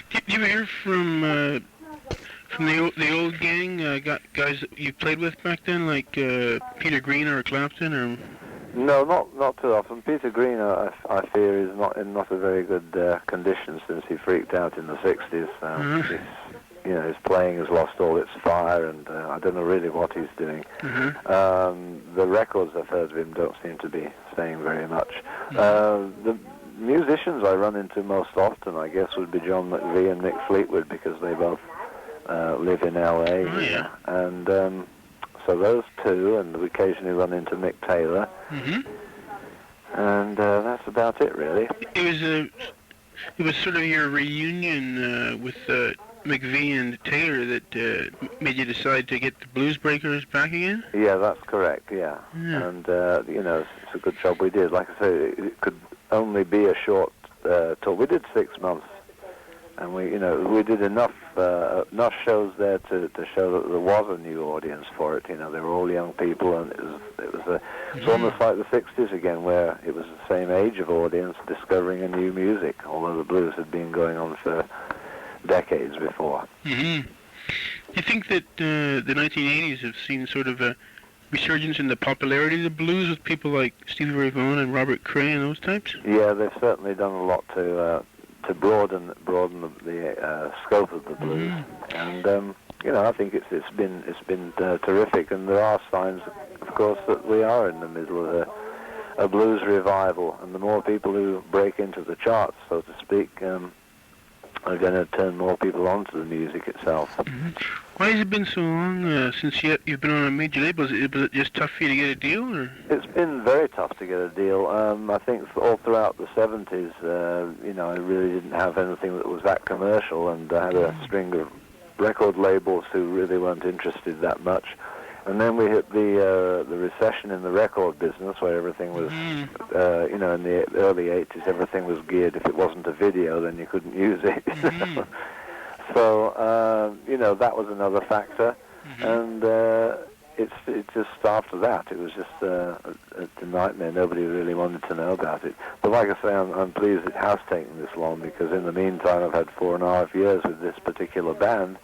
Did you ever hear from the old gang, guys that you played with back then, like Peter Green or Clapton, or? No, not too often. Peter Green, I fear, is not in a very good condition since he freaked out in the '60s. His playing has lost all its fire, and I don't know really what he's doing. The records I've heard of him don't seem to be saying very much. The musicians I run into most often, I guess, would be John McVie and Mick Fleetwood, because they both live in L.A. And so those two, and we occasionally run into Mick Taylor. And that's about it, really. It was sort of your reunion with McVie and Taylor that made you decide to get the Bluesbreakers back again? Yeah, that's correct, yeah. And, it's a good job we did. Like I say, it could only be a short tour. We did 6 months, and we did enough shows there to show that there was a new audience for it. They were all young people, and it was almost like the '60s again, where it was the same age of audience discovering a new music, although the blues had been going on for decades before. Do you think that the 1980s have seen sort of a resurgence in the popularity of the blues with people like Stevie Ray Vaughan and Robert Cray and those types? Yeah, they've certainly done a lot to broaden the scope of the blues, and I think it's been terrific. And there are signs, of course, that we are in the middle of a blues revival, and the more people who break into the charts, so to speak, are going to turn more people onto the music itself. Why has it been so long since you've been on a major label? Was it just tough for you to get a deal? Or? It's been very tough to get a deal. I think all throughout the '70s, I really didn't have anything that was that commercial, and I had a string of record labels who really weren't interested that much. And then we hit the recession in the record business, where everything was, in the early '80s, everything was geared. If it wasn't a video, then you couldn't use it. So, that was another factor. And it just after that, it was just a nightmare. Nobody really wanted to know about it. But like I say, I'm pleased it has taken this long, because in the meantime, I've had 4.5 years with this particular band.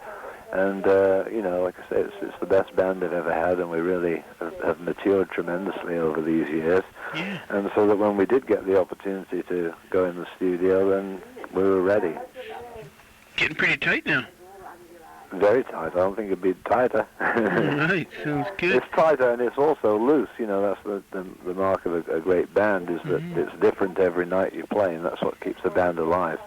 And, like I say, it's the best band I've ever had, and we really have matured tremendously over these years. And so that when we did get the opportunity to go in the studio, then we were ready. Getting pretty tight now. Very tight. I don't think it'd be tighter. Right, sounds good. It's tighter, and it's also loose. That's the mark of a great band, is that it's different every night you play, and that's what keeps the band alive.